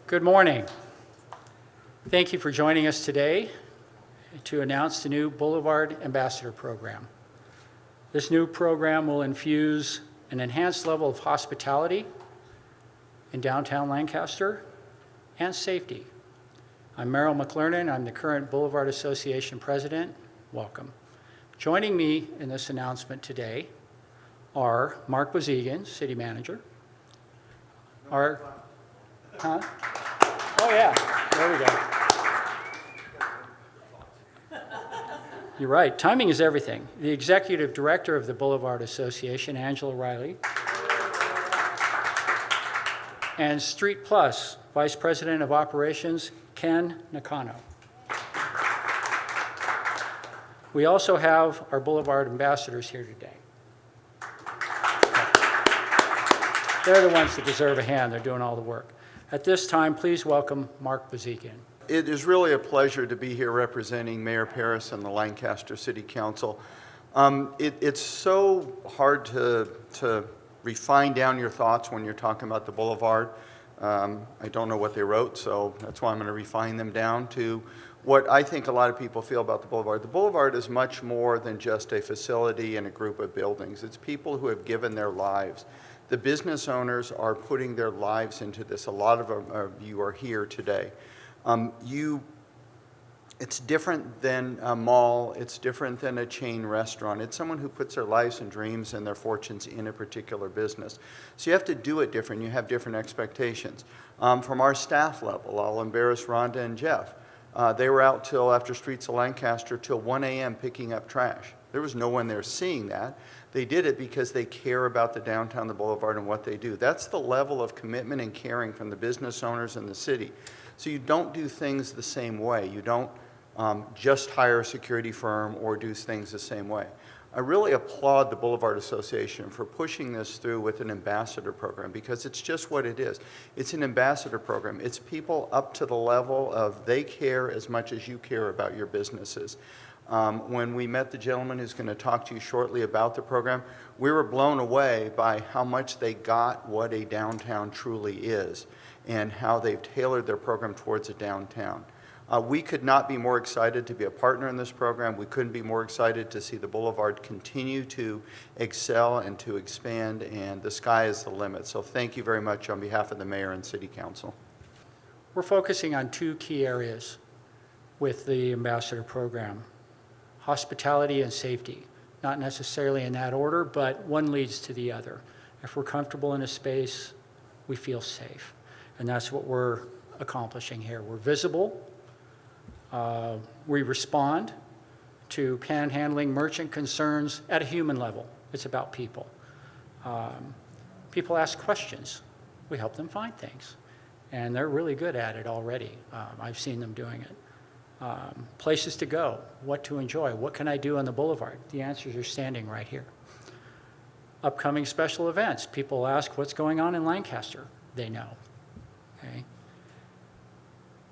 Good morning. Thank you for joining us today to announce the new Boulevard Ambassador Program. This new program will infuse an enhanced level of hospitality in downtown Lancaster and safety. I'm Merrill McLernan. I'm the current Boulevard Association President. Welcome. Joining me in this announcement today are Mark Bozigan, City Manager. Oh yeah, there we go. You're right, timing is everything. The Executive Director of the Boulevard Association, Angela Riley. And Street Plus, Vice President of Operations, Ken Nakano. We also have our Boulevard ambassadors here today. They're the ones that deserve a hand. They're doing all the work. At this time, please welcome Mark Bozigan. It is really a pleasure to be here representing Mayor Paris and the Lancaster City Council. It's so hard to refine down your thoughts when you're talking about the Boulevard. I don't know what they wrote, so that's why I'm going to refine them down to what I think a lot of people feel about the Boulevard. The Boulevard is much more than just a facility and a group of buildings. It's people who have given their lives. The business owners are putting their lives into this. A lot of you are here today. It's different than a mall. It's different than a chain restaurant. It's someone who puts their lives and dreams and their fortunes in a particular business. So you have to do it different. You have different expectations. From our staff level, I'll embarrass Rhonda and Jeff. They were out till after Streets of Lancaster till 1 a.m. picking up trash. There was no one there seeing that. They did it because they care about the downtown, the Boulevard, and what they do. That's the level of commitment and caring from the business owners in the city. So you don't do things the same way. You don't just hire a security firm or do things the same way. I really applaud the Boulevard Association for pushing this through with an ambassador program, because it's just what it is. It's an ambassador program. It's people up to the level of they care as much as you care about your businesses. When we met the gentleman who's going to talk to you shortly about the program, we were blown away by how much they got what a downtown truly is and how they've tailored their program towards a downtown. We could not be more excited to be a partner in this program. We couldn't be more excited to see the Boulevard continue to excel and to expand, and the sky is the limit. So thank you very much on behalf of the Mayor and City Council. We're focusing on two key areas with the Ambassador Program: hospitality and safety. Not necessarily in that order, but one leads to the other. If we're comfortable in a space, we feel safe. And that's what we're accomplishing here. We're visible. We respond to panhandling merchant concerns at a human level. It's about people. People ask questions. We help them find things. And they're really good at it already. I've seen them doing it. Places to go, what to enjoy, what can I do on the Boulevard? The answers are standing right here. Upcoming special events. People ask what's going on in Lancaster. They know. Okay.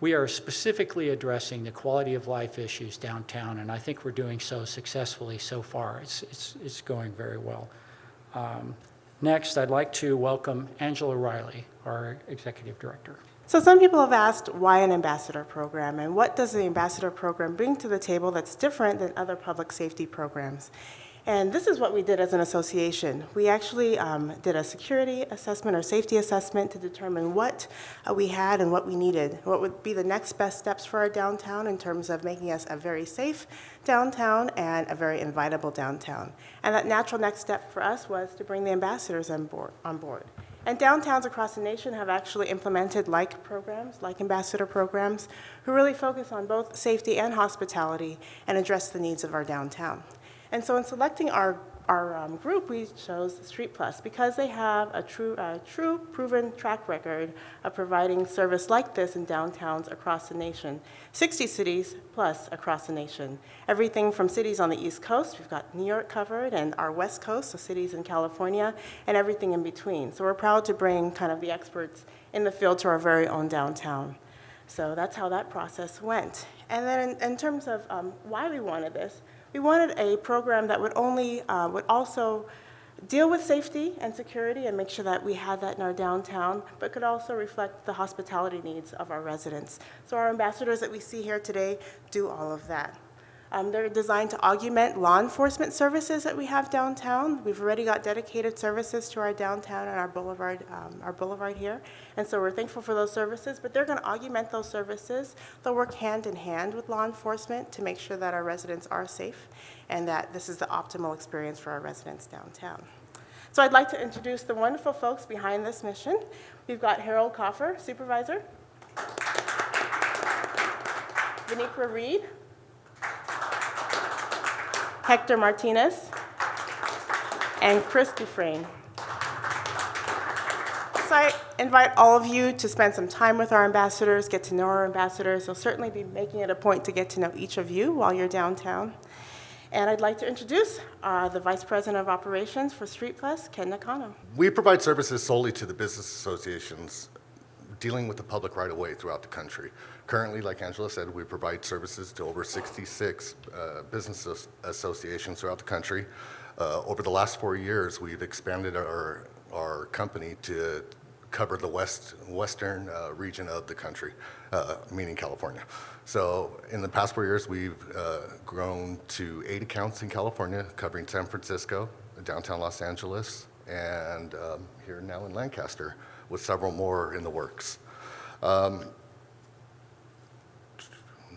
We are specifically addressing the quality of life issues downtown, and I think we're doing so successfully so far. It's going very well. Next, I'd like to welcome Angela Riley, our Executive Director. So some people have asked, why an ambassador program, and what does the ambassador program bring to the table that's different than other public safety programs? And this is what we did as an association. We actually did a security assessment or safety assessment to determine what we had and what we needed, what would be the next best steps for our downtown in terms of making us a very safe downtown and a very invitable downtown. And that natural next step for us was to bring the ambassadors on board. And downtowns across the nation have actually implemented programs, like ambassador programs, who really focus on both safety and hospitality and address the needs of our downtown. And so in selecting our group, we chose Street Plus because they have a true proven track record of providing service like this in downtowns across the nation. 60 cities plus across the nation. Everything from cities on the East Coast, we've got New York covered, and our West Coast, so cities in California, and everything in between. So we're proud to bring kind of the experts in the field to our very own downtown. So that's how that process went. And then in terms of why we wanted this, we wanted a program that would also deal with safety and security and make sure that we have that in our downtown, but could also reflect the hospitality needs of our residents. So our ambassadors that we see here today do all of that. They're designed to augment law enforcement services that we have downtown. We've already got dedicated services to our downtown and our boulevard here. And so we're thankful for those services, but they're going to augment those services. They'll work hand in hand with law enforcement to make sure that our residents are safe and that this is the optimal experience for our residents downtown. So I'd like to introduce the wonderful folks behind this mission. We've got Harold Coffer, Supervisor. Vineekra Reed. Hector Martinez, and Chris Dufresne. So I invite all of you to spend some time with our ambassadors, get to know our ambassadors. They'll certainly be making it a point to get to know each of you while you're downtown. And I'd like to introduce the Vice President of Operations for Street Plus, Ken Nakano. We provide services solely to the business associations dealing with the public right-of-way throughout the country. Currently, like Angela said, we provide services to over 66 business associations throughout the country. Over the last 4 years, we've expanded our company to cover the western region of the country, meaning California. So in the past 4 years, we've grown to 8 accounts in California, covering San Francisco, downtown Los Angeles, and here now in Lancaster, with several more in the works.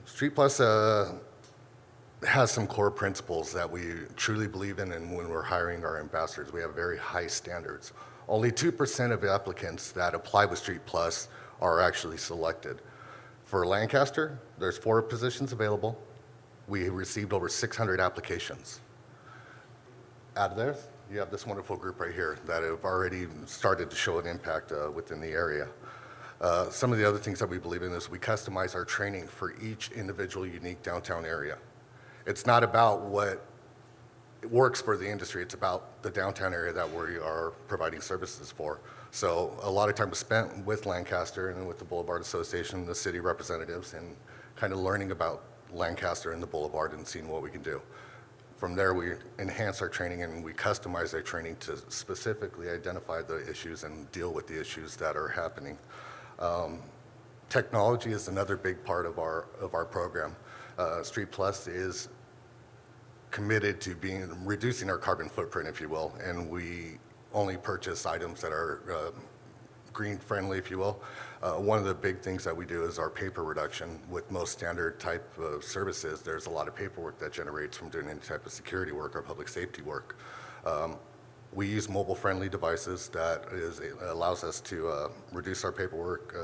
Street Plus has some core principles that we truly believe in, and when we're hiring our ambassadors, we have very high standards. Only 2% of applicants that apply with Street Plus are actually selected. For Lancaster, there's 4 positions available. We received over 600 applications. Out of there, you have this wonderful group right here that have already started to show an impact within the area. Some of the other things that we believe in is we customize our training for each individual unique downtown area. It's not about what works for the industry, it's about the downtown area that we are providing services for. So a lot of time was spent with Lancaster and with the Boulevard Association, the city representatives, and kind of learning about Lancaster and the Boulevard and seeing what we can do. From there, we enhance our training and we customize our training to specifically identify the issues and deal with the issues that are happening. Technology is another big part of our program. Street Plus is committed to reducing our carbon footprint, if you will, and we only purchase items that are green friendly, if you will. One of the big things that we do is our paper reduction. With most standard type of services, there's a lot of paperwork that generates from doing any type of security work or public safety work. We use mobile-friendly devices that allows us to reduce our paperwork,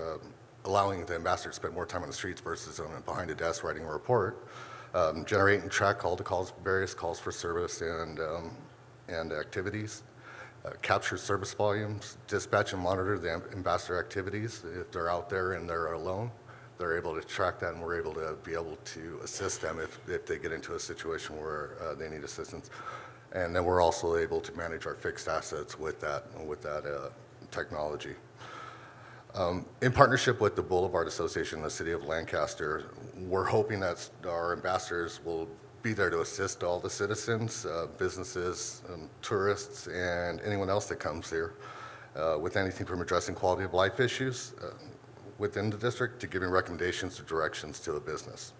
allowing the ambassador to spend more time on the streets versus behind a desk writing a report, generate and track all the calls, various calls for service and activities, capture service volumes, dispatch and monitor the ambassador activities. If they're out there and they're alone, they're able to track that, and we're able to assist them if they get into a situation where they need assistance. And then we're also able to manage our fixed assets with that technology. In partnership with the Boulevard Association and the City of Lancaster, we're hoping that our ambassadors will be there to assist all the citizens, businesses, tourists, and anyone else that comes here with anything from addressing quality of life issues within the district to giving recommendations or directions to a business.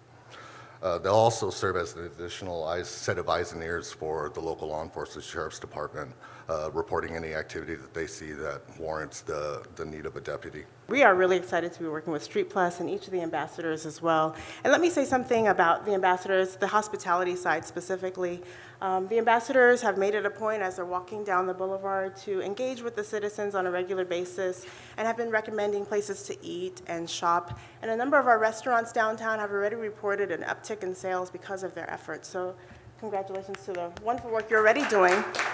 They'll also serve as an additional set of eyes and ears for the local law enforcement sheriff's department, reporting any activity that they see that warrants the need of a deputy. We are really excited to be working with Street Plus and each of the ambassadors as well. And let me say something about the ambassadors, the hospitality side specifically. The ambassadors have made it a point as they're walking down the boulevard to engage with the citizens on a regular basis and have been recommending places to eat and shop. And a number of our restaurants downtown have already reported an uptick in sales because of their efforts. So congratulations to the wonderful work you're already doing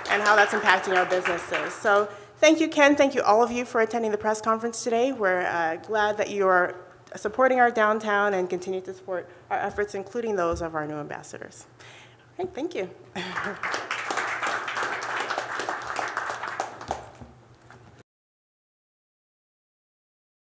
and how that's impacting our businesses. So thank you, Ken. Thank you, all of you, for attending the press conference today. We're glad that you are supporting our downtown and continue to support our efforts, including those of our new ambassadors. Okay, thank you.